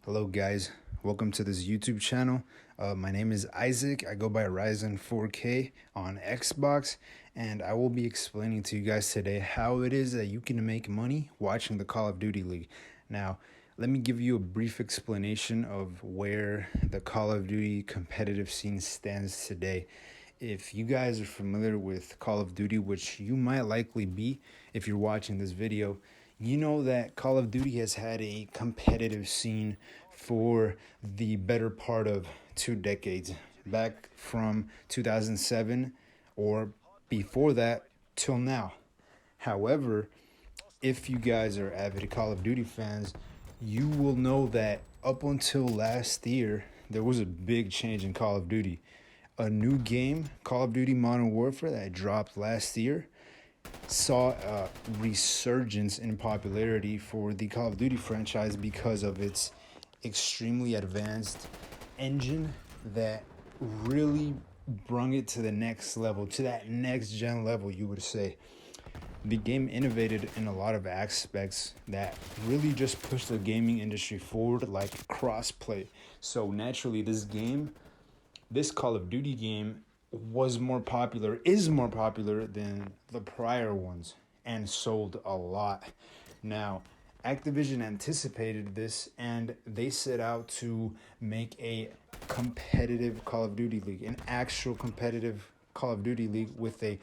Hello, guys. Welcome to this YouTube channel. My name is Isaac. I go by Ryzen 4K on Xbox, and I will be explaining to you guys today how it is that you can make money watching the Call of Duty League. Now, let me give you a brief explanation of where the Call of Duty competitive scene stands today. If you guys are familiar with Call of Duty, which you might likely be if you're watching this video, you know that Call of Duty has had a competitive scene for the better part of 2 decades, back from 2007 or before that till now. However, if you guys are avid Call of Duty fans, you will know that up until last year, there was a big change in Call of Duty. A new game, Call of Duty Modern Warfare, that dropped last year, saw a resurgence in popularity for the Call of Duty franchise because of its extremely advanced engine that really brung it to the next level, to that next gen level, you would say. The game innovated in a lot of aspects that really just pushed the gaming industry forward, like crossplay. So naturally, this Call of Duty game is more popular than the prior ones and sold a lot. Now, Activision anticipated this and they set out to make a competitive Call of Duty League, an actual competitive Call of Duty League with a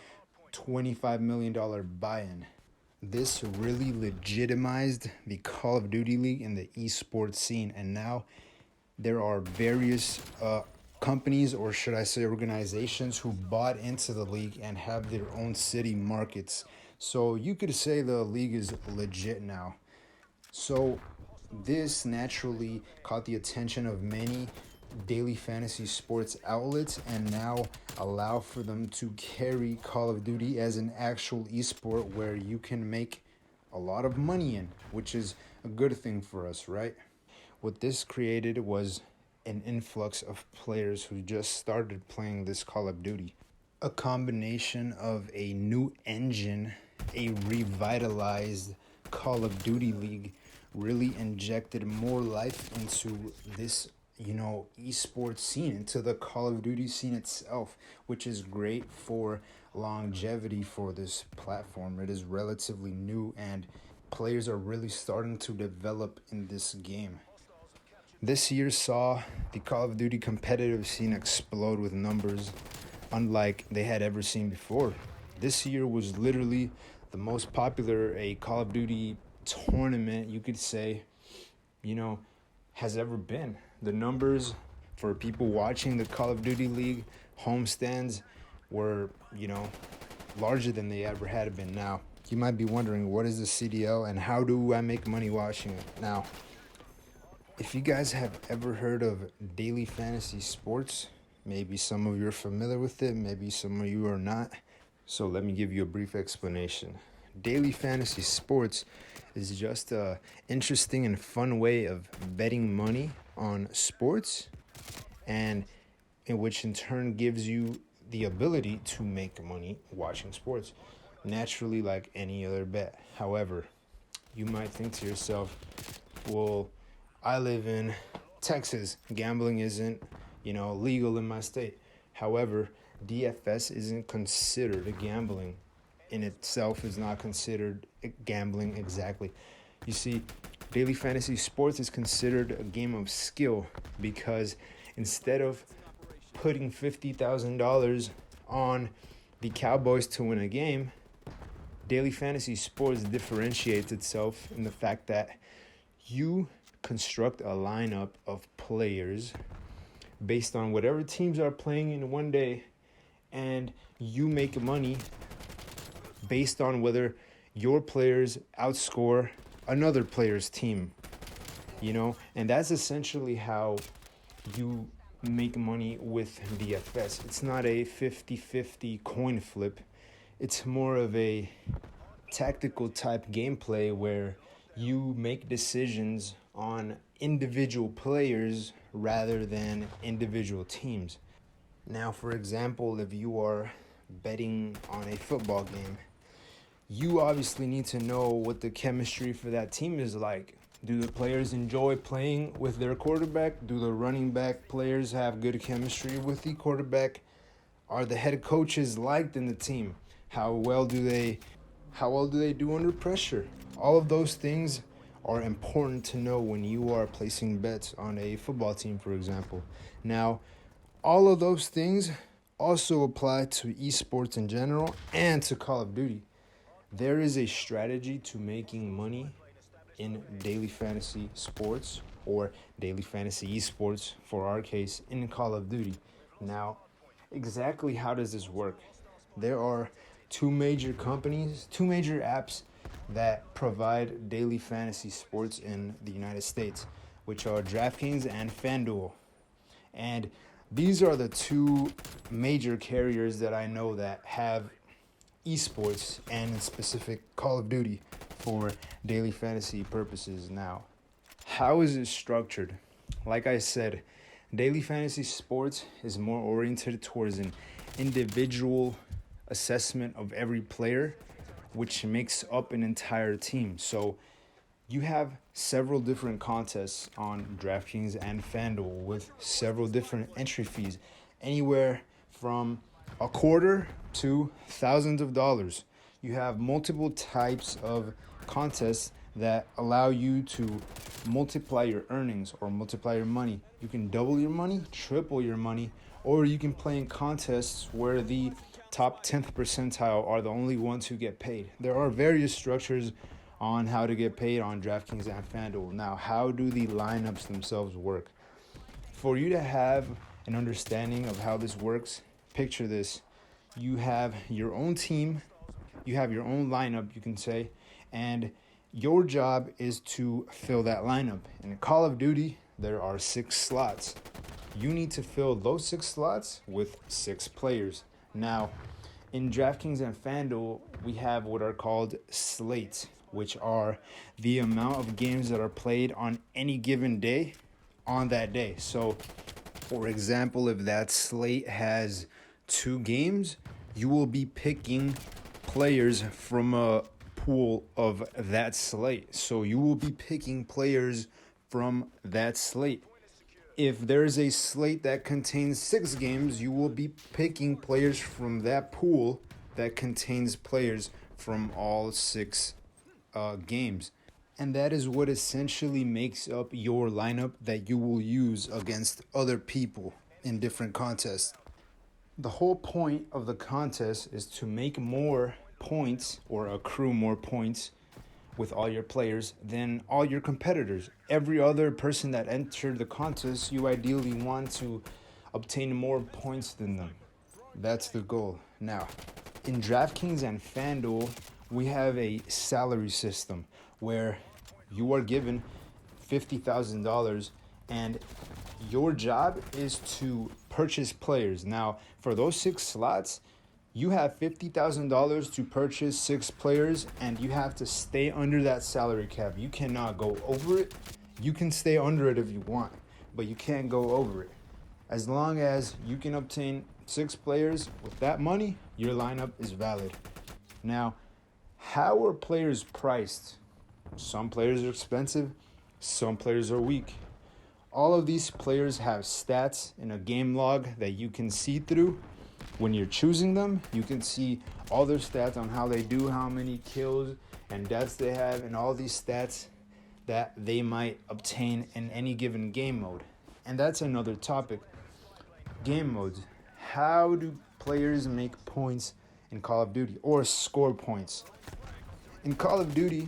$25 million buy-in. This really legitimized the Call of Duty League in the esports scene, and now there are various companies, or should I say organizations, who bought into the league and have their own city markets. So you could say the league is legit now. So this naturally caught the attention of many daily fantasy sports outlets and now allow for them to carry Call of Duty as an actual esport where you can make a lot of money in, which is a good thing for us, right? What this created was an influx of players who just started playing this Call of Duty. A combination of a new engine, a revitalized Call of Duty League, really injected more life into this, esports scene, into the Call of Duty scene itself, which is great for longevity for this platform. It is relatively new and players are really starting to develop in this game. This year saw the Call of Duty competitive scene explode with numbers unlike they had ever seen before. This year was literally the most popular a Call of Duty tournament, you could say, has ever been. The numbers for people watching the Call of Duty League homestands were, larger than they ever had been. Now, you might be wondering, what is the CDL and how do I make money watching it? Now, if you guys have ever heard of daily fantasy sports, maybe some of you are familiar with it, maybe some of you are not. So let me give you a brief explanation. Daily fantasy sports is just a interesting and fun way of betting money on sports, and in which in turn gives you the ability to make money watching sports, naturally, like any other bet. However, you might think to yourself, well, I live in Texas. Gambling isn't, legal in my state. However, DFS isn't considered gambling. In itself is not considered gambling exactly. You see, daily fantasy sports is considered a game of skill because instead of putting $50,000 on the Cowboys to win a game, daily fantasy sports differentiates itself in the fact that you construct a lineup of players based on whatever teams are playing in one day, and you make money based on whether your players outscore another player's team, and that's essentially how you make money with DFS. It's not a 50-50 coin flip. It's more of a tactical type gameplay where you make decisions on individual players rather than individual teams. Now, for example, if you are betting on a football game, you obviously need to know what the chemistry for that team is like. Do the players enjoy playing with their quarterback? Do the running back players have good chemistry with the quarterback? Are the head coaches liked in the team? How well do they do under pressure? All of those things are important to know when you are placing bets on a football team, for example. Now, all of those things also apply to esports in general and to Call of Duty. There is a strategy to making money in daily fantasy sports, or daily fantasy esports for our case, in Call of Duty. Now, exactly how does this work? There are two major companies, two major apps that provide daily fantasy sports in the United States, which are DraftKings and FanDuel. And these are the two major carriers that I know that have esports and in specific Call of Duty for daily fantasy purposes. Now, how is it structured? Like I said, daily fantasy sports is more oriented towards an individual assessment of every player, which makes up an entire team. So you have several different contests on DraftKings and FanDuel with several different entry fees, anywhere from a quarter to thousands of dollars. You have multiple types of contests that allow you to multiply your earnings or multiply your money. You can double your money, triple your money, or you can play in contests where the top 10th percentile are the only ones who get paid. There are various structures on how to get paid on DraftKings and FanDuel. Now, how do the lineups themselves work? For you to have an understanding of how this works, picture this. You have your own team, you have your own lineup, you can say, and your job is to fill that lineup. In Call of Duty, there are 6 slots. You need to fill those 6 slots with 6 players. Now, in DraftKings and FanDuel, we have what are called slates, which are the amount of games that are played on any given day on that day. So, for example, if that slate has 2 games, you will be picking players from a pool of that slate. So you will be picking players from that slate. If there's a slate that contains 6 games, you will be picking players from that pool that contains players from all 6 games. And that is what essentially makes up your lineup that you will use against other people in different contests. The whole point of the contest is to make more points or accrue more points with all your players than all your competitors. Every other person that entered the contest, you ideally want to obtain more points than them. That's the goal. Now, in DraftKings and FanDuel, we have a salary system where you are given $50,000 and your job is to purchase players. Now, for those 6 slots, you have $50,000 to purchase 6 players, and you have to stay under that salary cap. You cannot go over it. You can stay under it if you want, but you can't go over it. As long as you can obtain 6 players with that money, your lineup is valid. Now, how are players priced? Some players are expensive, some players are weak. All of these players have stats in a game log that you can see through. When you're choosing them, you can see all their stats on how they do, how many kills and deaths they have, and all these stats that they might obtain in any given game mode. And that's another topic. Game modes. How do players make points in Call of Duty or score points? In Call of Duty,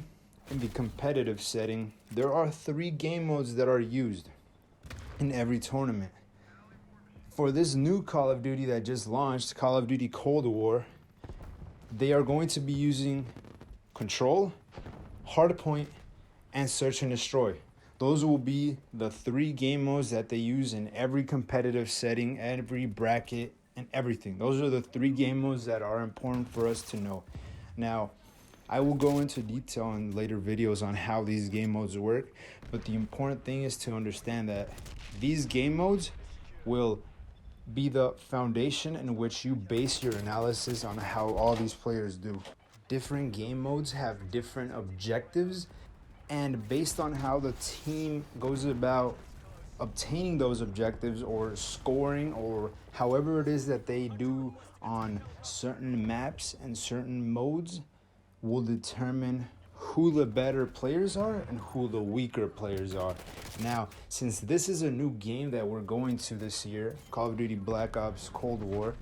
in the competitive setting, there are 3 game modes that are used in every tournament. For this new Call of Duty that just launched, Call of Duty Cold War, they are going to be using Control, Hardpoint, and Search and Destroy. Those will be the 3 game modes that they use in every competitive setting, every bracket, and everything. Those are the 3 game modes that are important for us to know. Now, I will go into detail in later videos on how these game modes work, but the important thing is to understand that these game modes will be the foundation in which you base your analysis on how all these players do. Different game modes have different objectives And based on how the team goes about obtaining those objectives or scoring or however it is that they do on certain maps and certain modes will determine who the better players are and who the weaker players are. Now, since this is a new game that we're going to this year, Call of Duty Black Ops Cold War,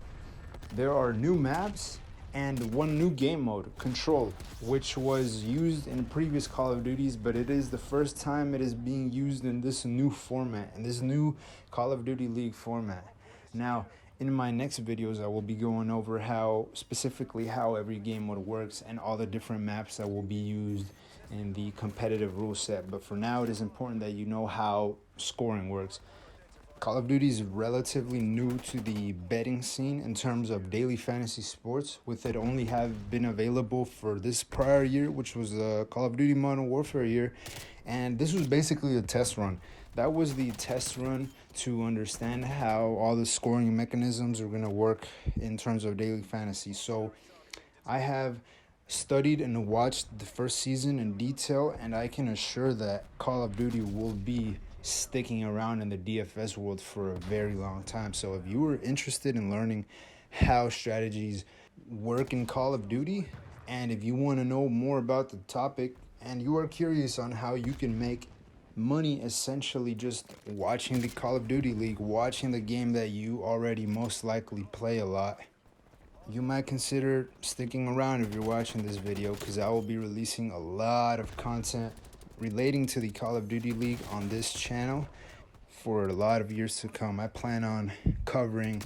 there are new maps and one new game mode, Control, which was used in previous Call of Duties, but it is the first time it is being used in this new format, in this new Call of Duty League format. Now, in my next videos, I will be going over specifically how every game mode works and all the different maps that will be used in the competitive rule set. But for now, it is important that you know how scoring works. Call of Duty is relatively new to the betting scene in terms of daily fantasy sports, with it only have been available for this prior year, which was the Call of Duty Modern Warfare year, and this was basically a test run. That was the test run to understand how all the scoring mechanisms are going to work in terms of daily fantasy. So I have studied and watched the first season in detail, and I can assure that Call of Duty will be sticking around in the DFS world for a very long time. So if you are interested in learning how strategies work in Call of Duty, and if you want to know more about the topic, and you are curious on how you can make money essentially just watching the Call of Duty League, watching the game that you already most likely play a lot, you might consider sticking around if you're watching this video, because I will be releasing a lot of content relating to the Call of Duty League on this channel for a lot of years to come. I plan on covering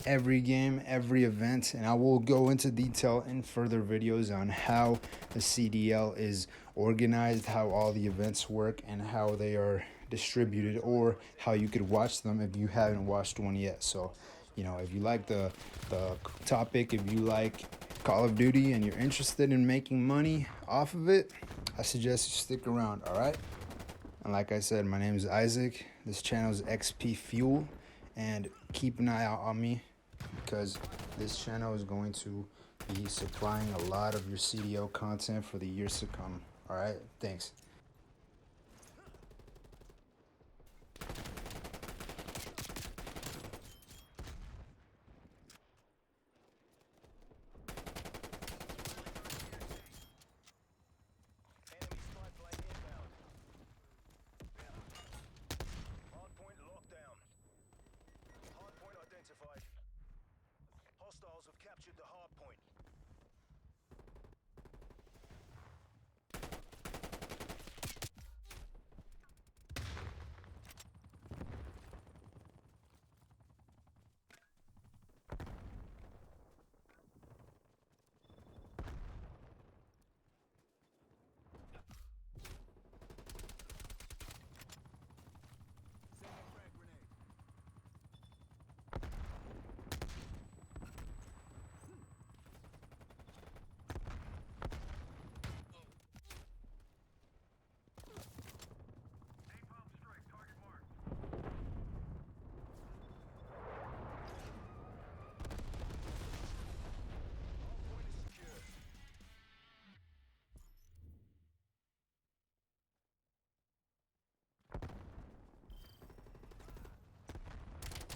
every game, every event, and I will go into detail in further videos on how the CDL is organized, how all the events work, and how they are distributed, or how you could watch them if you haven't watched one yet. So, you know, if you like the topic, if you like Call of Duty and you're interested in making money off of it, I suggest you stick around, all right? And like I said, my name is Isaac. This channel is XP Fuel, and keep an eye out on me, because this channel is going to be supplying a lot of your CDL content for the years to come. All right, thanks.